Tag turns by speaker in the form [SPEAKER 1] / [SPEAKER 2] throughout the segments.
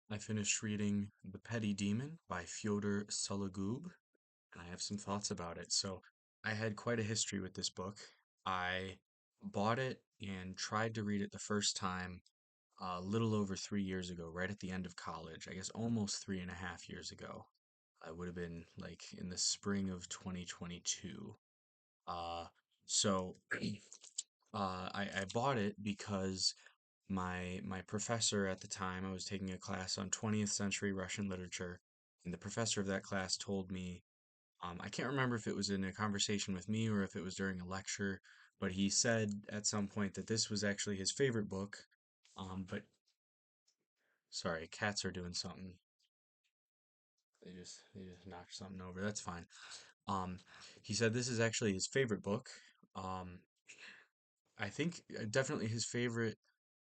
[SPEAKER 1] I finished reading The Petty Demon by Fyodor Sologub, and I have some thoughts about it. So, I had quite a history with this book. I bought it and tried to read it the first time a little over 3 years ago, right at the end of college. I guess almost 3.5 years ago. I would have been like in the spring of 2022. Uh, so, I bought it because my professor at the time, I was taking a class on 20th century Russian literature, and the professor of that class told me, I can't remember if it was in a conversation with me or if it was during a lecture, but he said at some point that this was actually his favorite book. But sorry, cats are doing something. They just knocked something over. That's fine. Um, he said this is actually his favorite book. Um, I think definitely his favorite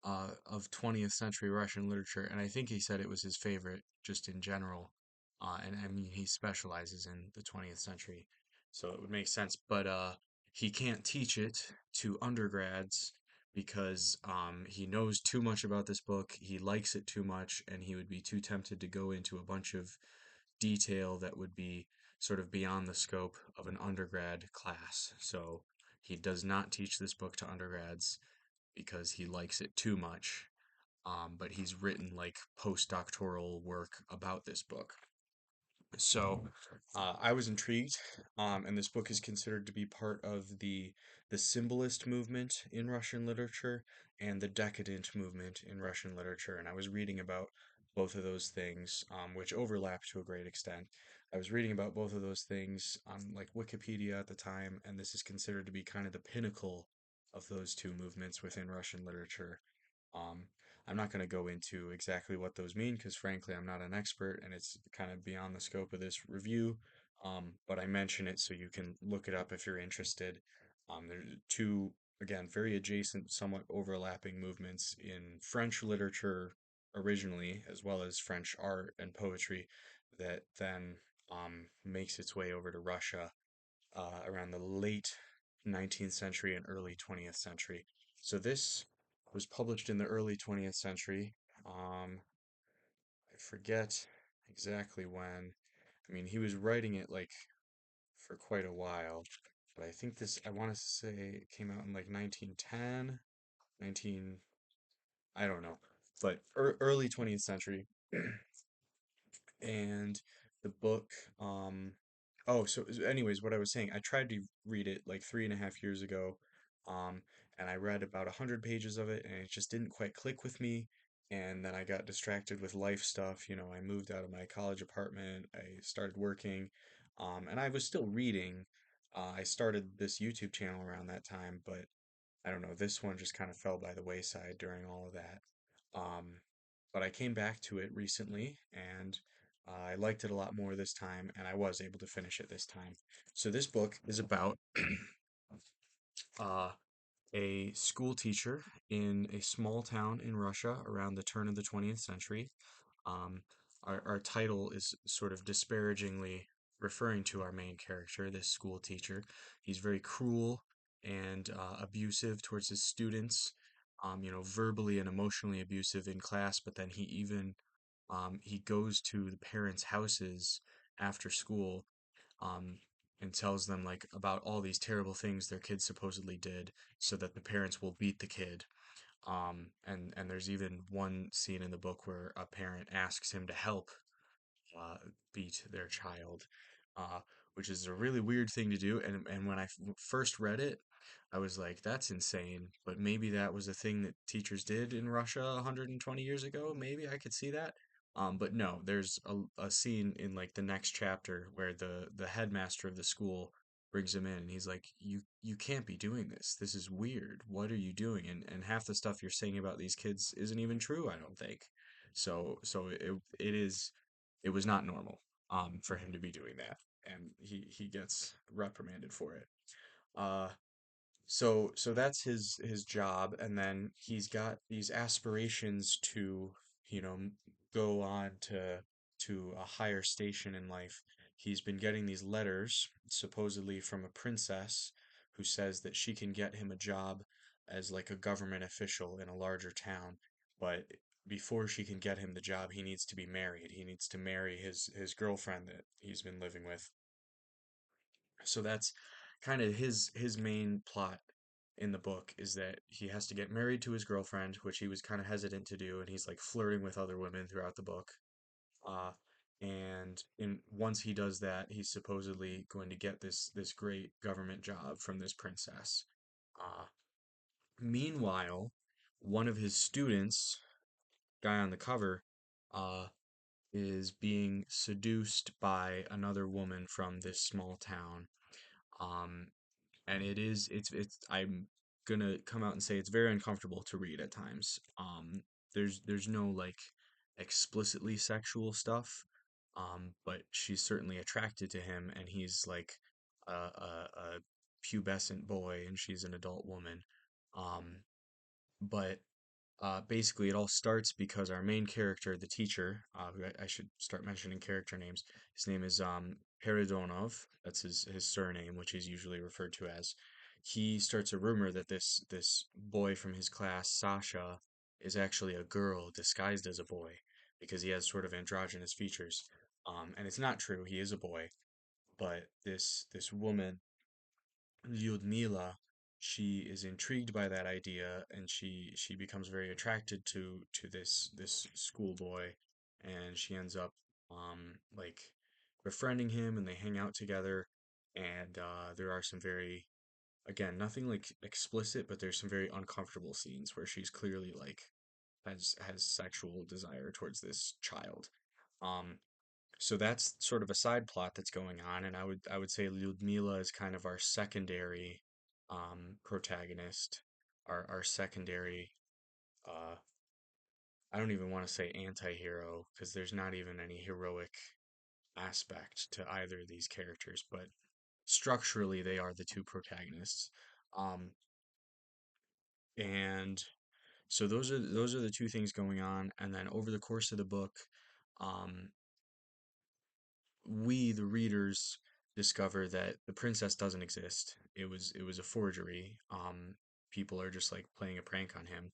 [SPEAKER 1] of 20th century Russian literature, and I think he said it was his favorite just in general. And I mean, he specializes in the 20th century, so it would make sense. But he can't teach it to undergrads because he knows too much about this book. He likes it too much, and he would be too tempted to go into a bunch of detail that would be sort of beyond the scope of an undergrad class. So he does not teach this book to undergrads because he likes it too much. But he's written like postdoctoral work about this book. So I was intrigued, and this book is considered to be part of the symbolist movement in Russian literature and the decadent movement in Russian literature. And I was reading about both of those things, which overlap to a great extent. I was reading about both of those things on like Wikipedia at the time, and this is considered to be kind of the pinnacle of those two movements within Russian literature. Um, I'm not going to go into exactly what those mean because, frankly, I'm not an expert and it's kind of beyond the scope of this review. But I mention it so you can look it up if you're interested. There's two, again, very adjacent, somewhat overlapping movements in French literature originally, as well as French art and poetry, that then makes its way over to Russia around the late 19th century and early 20th century. So this was published in the early 20th century. I forget exactly when. I mean, he was writing it like for quite a while, but I think this, I want to say it came out in like 1910, 19, I don't know, but early 20th century. And the book, oh, so anyways, what I was saying, I tried to read it like 3.5 years ago, um, and I read about 100 pages of it, and it just didn't quite click with me. And then I got distracted with life stuff. I moved out of my college apartment, I started working, and I was still reading. I started this YouTube channel around that time, but I don't know, this one just kind of fell by the wayside during all of that. Um, but I came back to it recently and I liked it a lot more this time, and I was able to finish it this time. So this book is about uh, a school teacher in a small town in Russia around the turn of the 20th century. Um, our title is sort of disparagingly referring to our main character, this school teacher. He's very cruel and abusive towards his students, verbally and emotionally abusive in class, but then he goes to the parents' houses after school um, and tells them like about all these terrible things their kid supposedly did so that the parents will beat the kid. And there's even one scene in the book where a parent asks him to help uh, beat their child, uh, which is a really weird thing to do. And when I first read it, I was like, that's insane. But maybe that was a thing that teachers did in Russia 120 years ago. Maybe I could see that. But no, there's a scene in like the next chapter where the headmaster of the school brings him in and he's like, you can't be doing this. This is weird. What are you doing? And half the stuff you're saying about these kids isn't even true, I don't think. So it was not normal for him to be doing that, and he gets reprimanded for it. Uh, so that's his job, and then he's got these aspirations to, you know, go on to a higher station in life. He's been getting these letters, supposedly from a princess, who says that she can get him a job as like a government official in a larger town. But before she can get him the job, he needs to be married. He needs to marry his girlfriend that he's been living with. So that's kind of his main plot in the book is that he has to get married to his girlfriend, which he was kind of hesitant to do, and he's like flirting with other women throughout the book. Uh, and once he does that, he's supposedly going to get this great government job from this princess. Uh, Meanwhile, one of his students, guy on the cover, uh, is being seduced by another woman from this small town. Um, and it's I'm gonna come out and say it's very uncomfortable to read at times. There's no like explicitly sexual stuff, but she's certainly attracted to him, and he's like a pubescent boy, and she's an adult woman. Um, but Basically, it all starts because our main character, the teacher, who I should start mentioning character names. His name is Peredonov. That's his surname, which he's usually referred to as. He starts a rumor that this boy from his class, Sasha, is actually a girl disguised as a boy because he has sort of androgynous features. And it's not true. He is a boy, but this woman Lyudmila, she is intrigued by that idea, and she becomes very attracted to this schoolboy, and she ends up like befriending him, and they hang out together, and there are some very, again, nothing like explicit, but there's some very uncomfortable scenes where she's clearly like has sexual desire towards this child. Um, so that's sort of a side plot that's going on, and I would say Lyudmila is kind of our secondary protagonist, our secondary. Uh, I don't even want to say anti-hero because there's not even any heroic aspect to either of these characters, but structurally they are the two protagonists. Um, and so those are the two things going on, and then over the course of the book, um, we, the readers, discover that the princess doesn't exist. It was a forgery. People are just like playing a prank on him.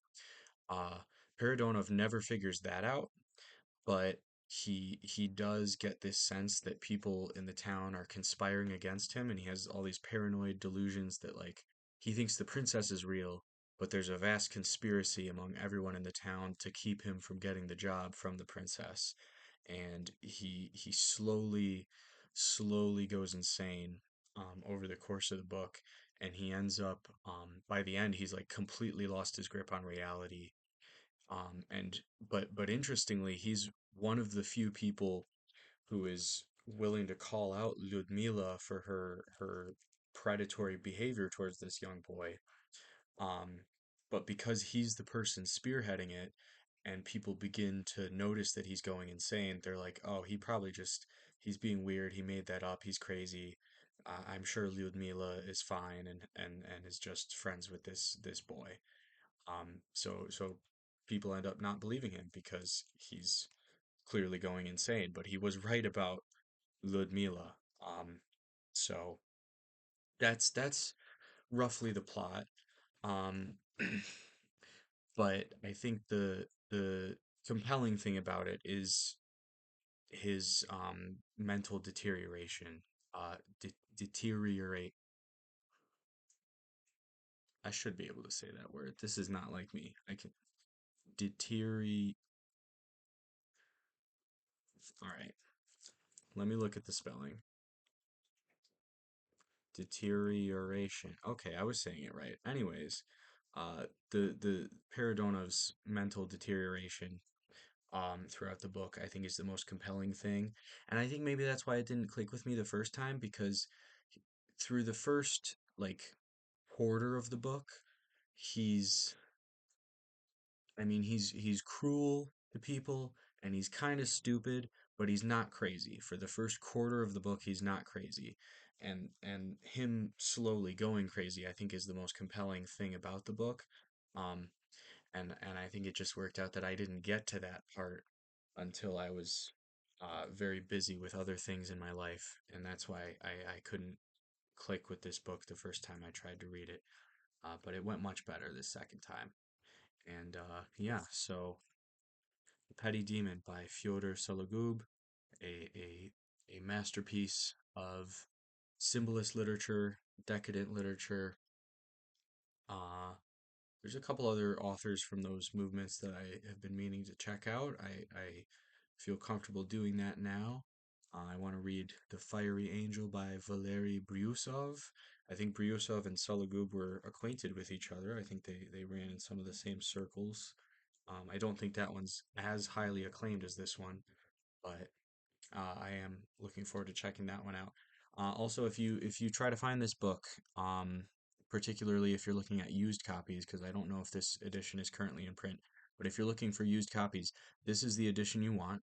[SPEAKER 1] Uh, Peridonov never figures that out, but he does get this sense that people in the town are conspiring against him, and he has all these paranoid delusions that like he thinks the princess is real, but there's a vast conspiracy among everyone in the town to keep him from getting the job from the princess, and he slowly goes insane over the course of the book, and he ends up by the end he's like completely lost his grip on reality. And but interestingly, he's one of the few people who is willing to call out Ludmila for her predatory behavior towards this young boy. Um, but because he's the person spearheading it, and people begin to notice that he's going insane, they're like, "Oh, he's being weird. He made that up. He's crazy. I'm sure Lyudmila is fine and is just friends with this boy." So people end up not believing him because he's clearly going insane, but he was right about Ludmila. Um, so that's roughly the plot. Um, but I think the compelling thing about it is his mental deterioration. Deteriorate. I should be able to say that word. This is not like me. I can deteriorate. All right. Let me look at the spelling. Deterioration. Okay, I was saying it right. Anyways, the Paradona's mental deterioration throughout the book, I think, is the most compelling thing, and I think maybe that's why it didn't click with me the first time because through the first like quarter of the book, he's I mean, he's cruel to people and he's kind of stupid, but he's not crazy. For the first quarter of the book, he's not crazy. And him slowly going crazy, I think, is the most compelling thing about the book. Um, and I think it just worked out that I didn't get to that part until I was very busy with other things in my life, and that's why I couldn't click with this book the first time I tried to read it. But it went much better the second time. And yeah, so Petty Demon by Fyodor Sologub, a masterpiece of symbolist literature, decadent literature. Uh, there's a couple other authors from those movements that I have been meaning to check out. I feel comfortable doing that now. I want to read The Fiery Angel by Valery Bryusov. I think Bryusov and Sologub were acquainted with each other. I think they ran in some of the same circles. I don't think that one's as highly acclaimed as this one, but I am looking forward to checking that one out. Also, if you try to find this book, particularly if you're looking at used copies, because I don't know if this edition is currently in print, but if you're looking for used copies, this is the edition you want.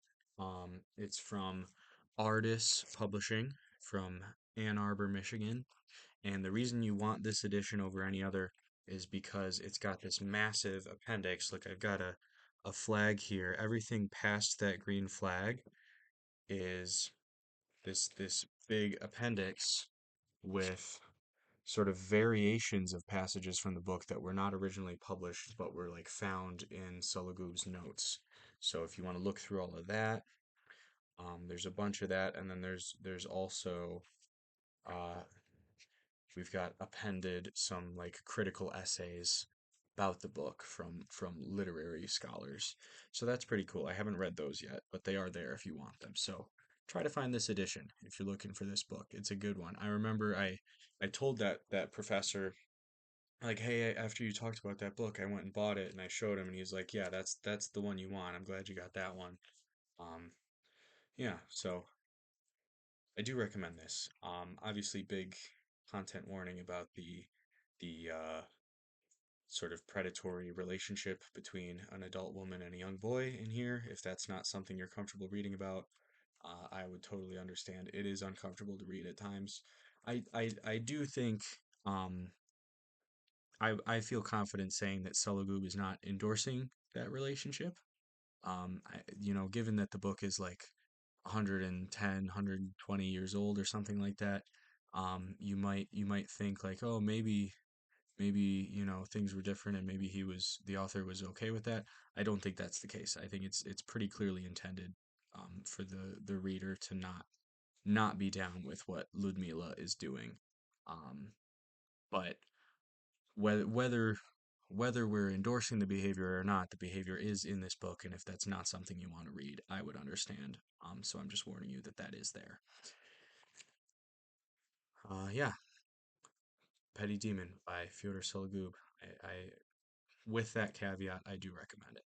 [SPEAKER 1] It's from Artis Publishing from Ann Arbor, Michigan, and the reason you want this edition over any other is because it's got this massive appendix. Look, I've got a flag here. Everything past that green flag is this big appendix with sort of variations of passages from the book that were not originally published but were like found in Sologub's notes. So if you want to look through all of that, there's a bunch of that, and then there's also uh, we've got appended some like critical essays about the book from literary scholars. So that's pretty cool. I haven't read those yet, but they are there if you want them. So try to find this edition if you're looking for this book. It's a good one. I remember I told that professor like, hey, after you talked about that book, I went and bought it and I showed him and he's like, yeah, that's the one you want. I'm glad you got that one. Um, yeah, so I do recommend this. Obviously, big content warning about the sort of predatory relationship between an adult woman and a young boy in here. If that's not something you're comfortable reading about, I would totally understand. It is uncomfortable to read at times. I do think I feel confident saying that Sologub is not endorsing that relationship. Given that the book is like 110, 120 years old or something like that, you might think like, oh, maybe things were different and maybe the author was okay with that. I don't think that's the case. I think it's pretty clearly intended for the reader to not be down with what Ludmila is doing. Um, but whether whether whether we're endorsing the behavior or not, the behavior is in this book, and if that's not something you want to read, I would understand. So I'm just warning you that that is there. Yeah, Petty Demon by Fyodor Sologub. With that caveat, I do recommend it.